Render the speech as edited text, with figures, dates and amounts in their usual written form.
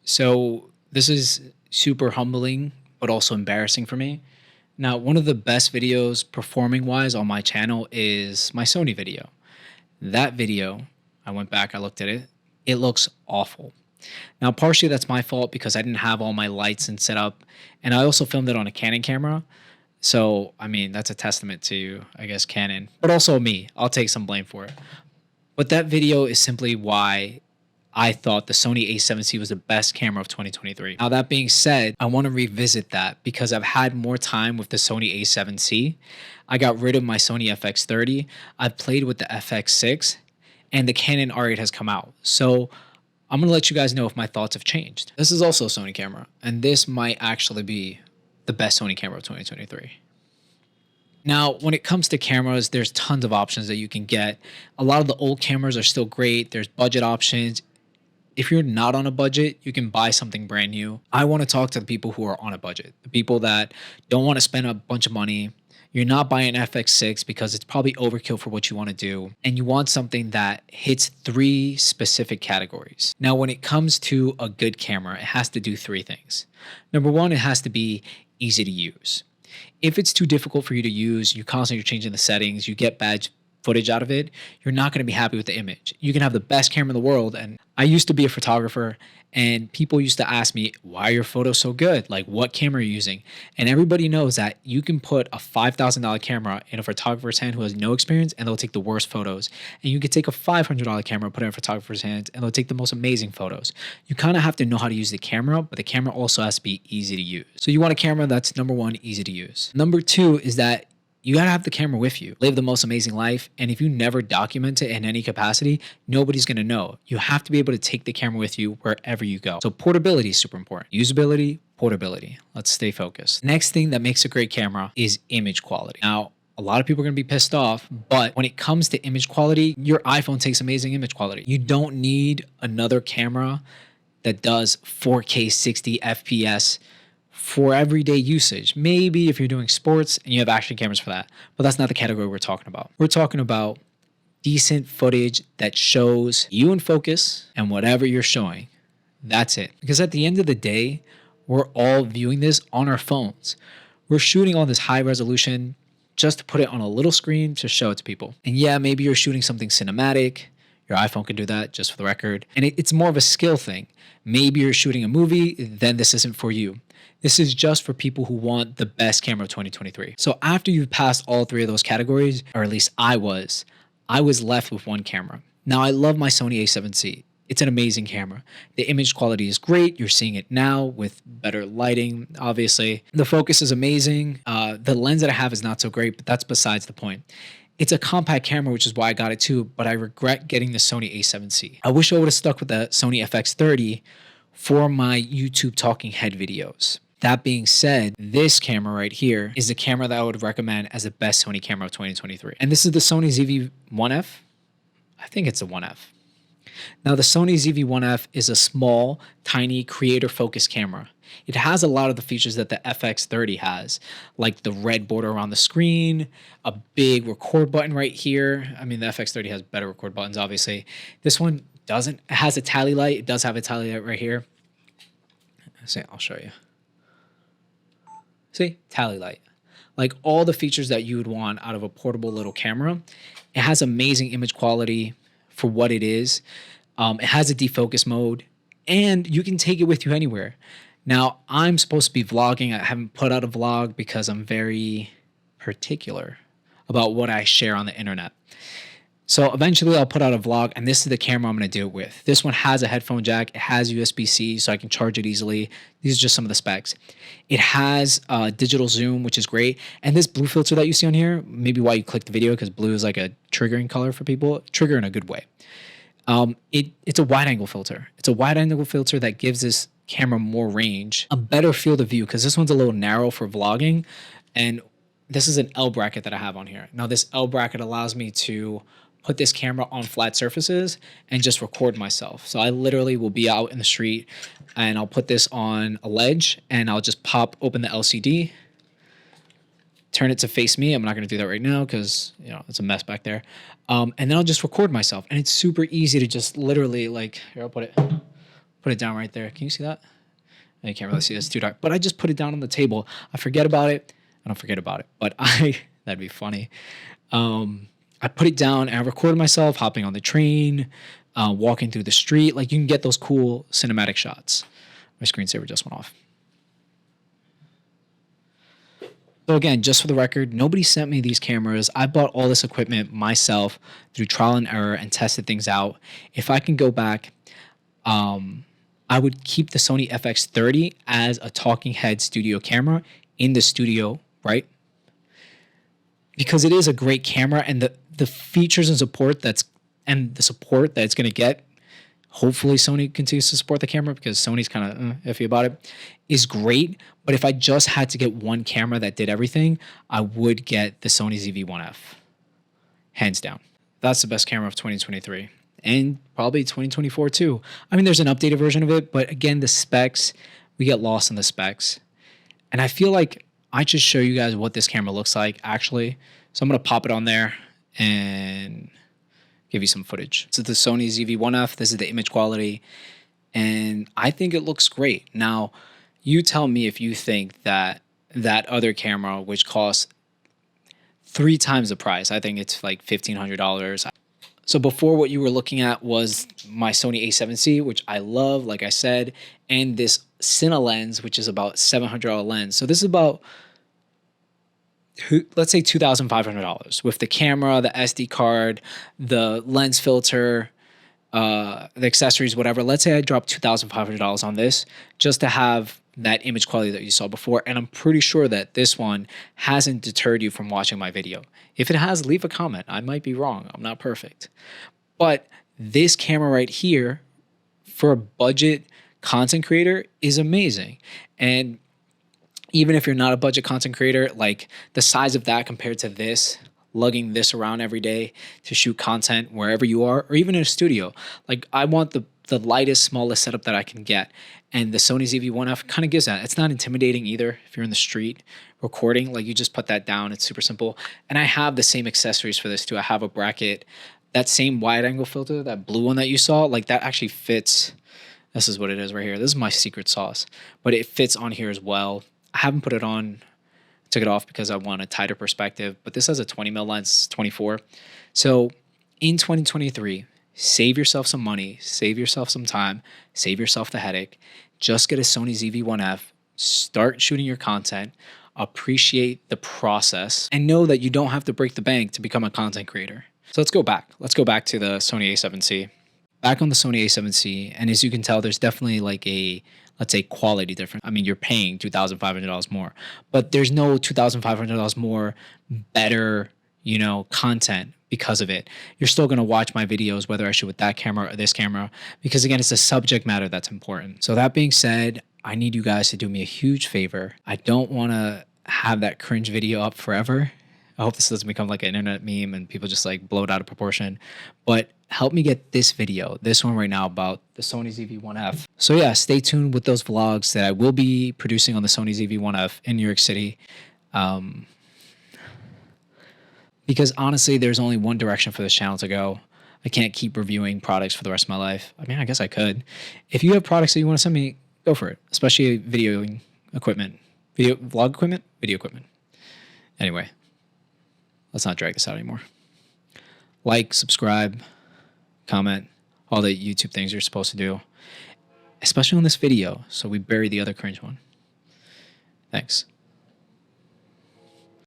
So this is super humbling, but also embarrassing for me. Now, one of the best videos performing wise on my channel is my Sony video. That video, I went back, I looked at it. It looks awful. Now, partially that's my fault because I didn't have all my lights and set up, and I also filmed it on a Canon camera. So, I mean, that's a testament to, I guess, Canon, but also me. I'll take some blame for it. But that video is simply why I thought the Sony A7C was the best camera of 2023. Now, that being said, I want to revisit that because I've had more time with the Sony A7C. I got rid of my Sony FX30. I've played with the FX6 and the Canon R8 has come out. So I'm going to let you guys know if my thoughts have changed. This is also a Sony camera, and this might actually be the best Sony camera of 2023. Now, when it comes to cameras, there's tons of options that you can get. A lot of the old cameras are still great. There's budget options. If you're not on a budget, you can buy something brand new. I want to talk to the people who are on a budget, the people that don't want to spend a bunch of money. You're not buying an FX6 because it's probably overkill for what you want to do. And you want something that hits three specific categories. Now, when it comes to a good camera, it has to do three things. Number one, it has to be easy to use. If it's too difficult for you to use, you constantly are changing the settings, you get bad footage out of it, you're not going to be happy with the image. You can have the best camera in the world. And I used to be a photographer, and people used to ask me, why are your photos so good? Like, what camera are you using? And everybody knows that you can put a $5,000 camera in a photographer's hand who has no experience, and they'll take the worst photos. And you could take a $500 camera, put it in a photographer's hands, and they'll take the most amazing photos. You kind of have to know how to use the camera, but the camera also has to be easy to use. So you want a camera that's, number one, easy to use. Number two is that you gotta have the camera with you. Live the most amazing life. And if you never document it in any capacity, nobody's gonna know. You have to be able to take the camera with you wherever you go. So portability is super important. Usability, portability. Let's stay focused. Next thing that makes a great camera is image quality. Now, a lot of people are gonna be pissed off, but when it comes to image quality, your iPhone takes amazing image quality. You don't need another camera that does 4K 60 FPS for everyday usage. Maybe if you're doing sports and you have action cameras for that, but that's not the category we're talking about. We're talking about decent footage that shows you in focus and whatever you're showing. That's it. Because at the end of the day, we're all viewing this on our phones. We're shooting all this high resolution just to put it on a little screen to show it to people. And yeah, maybe you're shooting something cinematic. Your iPhone can do that, just for the record. And it's more of a skill thing. Maybe you're shooting a movie, then this isn't for you. This is just for people who want the best camera of 2023. So after you've passed all three of those categories, or at least I was left with one camera. Now, I love my Sony A7C. It's an amazing camera. The image quality is great. You're seeing it now with better lighting, obviously. The focus is amazing. The lens that I have is not so great, but that's besides the point. It's a compact camera, which is why I got it too, but I regret getting the Sony A7C. I wish I would have stuck with the Sony FX30 for my YouTube talking head videos. That being said, this camera right here is the camera that I would recommend as the best Sony camera of 2023. And this is the Sony ZV-1F. I think it's a 1F. Now, the Sony ZV-1F is a small, tiny, creator-focused camera. It has a lot of the features that the FX30 has, like the red border around the screen, a big record button right here. I mean, the FX30 has better record buttons, obviously. This one doesn't. It has a tally light. It does have a tally light right here. I'll show you. See, tally light. Like all the features that you would want out of a portable little camera. It has amazing image quality for what it is. It has a defocus mode, and you can take it with you anywhere. Now, I'm supposed to be vlogging. I haven't put out a vlog because I'm very particular about what I share on the internet. So eventually I'll put out a vlog, and this is the camera I'm going to do it with. This one has a headphone jack. It has USB-C, so I can charge it easily. These are just some of the specs. It has digital zoom, which is great. And this blue filter that you see on here, maybe why you click the video, because blue is like a triggering color for people. Trigger in a good way. It's a wide-angle filter. It's a wide-angle filter that gives this camera more range, a better field of view, because this one's a little narrow for vlogging. And this is an L bracket that I have on here. Now, this L bracket allows me to put this camera on flat surfaces and just record myself. So I literally will be out in the street and I'll put this on a ledge and I'll just pop open the LCD, turn it to face me. I'm not going to do that right now because, you know, it's a mess back there. And then I'll just record myself. And it's super easy to just literally, like, here, I'll put it Put it down right there. Can you see that? You can't really see it. It's too dark. But I just put it down on the table. I forget about it. I don't forget about it. But that'd be funny. I put it down and I recorded myself hopping on the train, walking through the street. Like, you can get those cool cinematic shots. My screensaver just went off. So again, just for the record, nobody sent me these cameras. I bought all this equipment myself through trial and error and tested things out. If I can go back, I would keep the Sony FX30 as a talking head studio camera in the studio, right? Because it is a great camera, and the features and support the support that it's going to get, hopefully Sony continues to support the camera, because Sony's kind of iffy about it, is great. But if I just had to get one camera that did everything, I would get the Sony ZV-1F. Hands down. That's the best camera of 2023. And probably 2024 too. I mean, there's an updated version of it, but again, the specs, we get lost in the specs. And I feel like I should show you guys what this camera looks like, actually. So I'm going to pop it on there and give you some footage. So the Sony ZV-1F, this is the image quality, and I think it looks great. Now, you tell me if you think that that other camera, which costs 3 times the price, I think it's like $1,500. So before, what you were looking at was my Sony A7C, which I love, like I said, and this Cine lens, which is about $700 lens. So this is about, let's say, $2,500 with the camera, the SD card, the lens filter, the accessories, whatever. Let's say I dropped $2,500 on this just to have that image quality that you saw before. And I'm pretty sure that this one hasn't deterred you from watching my video. If it has, leave a comment. I might be wrong. I'm not perfect. But this camera right here, for a budget content creator, is amazing. And even if you're not a budget content creator, like, the size of that compared to this, lugging this around every day to shoot content wherever you are, or even in a studio. Like, I want the lightest, smallest setup that I can get. And the Sony ZV-1F kind of gives that. It's not intimidating either. If you're in the street recording, like, you just put that down. It's super simple. And I have the same accessories for this too. I have a bracket, that same wide angle filter, that blue one that you saw, like, that actually fits. This is what it is right here. This is my secret sauce, but it fits on here as well. I haven't put it on. I took it off because I want a tighter perspective, but this has a 20mm lens, 24. So in 2023, save yourself some money, save yourself some time, save yourself the headache. Just get a Sony ZV-1F, start shooting your content, appreciate the process, and know that you don't have to break the bank to become a content creator. So let's go back. Let's go back to the Sony A7C. Back on the Sony A7C, and as you can tell, there's definitely like a, let's say, quality difference. I mean, you're paying $2,500 more, but there's no $2,500 more better, content because of it. You're still going to watch my videos, whether I shoot with that camera or this camera, because again, it's the subject matter that's important. So that being said, I need you guys to do me a huge favor. I don't want to have that cringe video up forever. I hope this doesn't become like an internet meme and people just like blow it out of proportion, but help me get this video, this one right now, about the Sony ZV-1F. So yeah, stay tuned with those vlogs that I will be producing on the Sony ZV-1F in New York City. Because honestly, there's only one direction for this channel to go. I can't keep reviewing products for the rest of my life. I mean, I guess I could. If you have products that you want to send me, go for it. Especially video equipment. Vlog equipment? Video equipment. Anyway, let's not drag this out anymore. Like, subscribe, comment, all the YouTube things you're supposed to do. Especially on this video, so we bury the other cringe one. Thanks.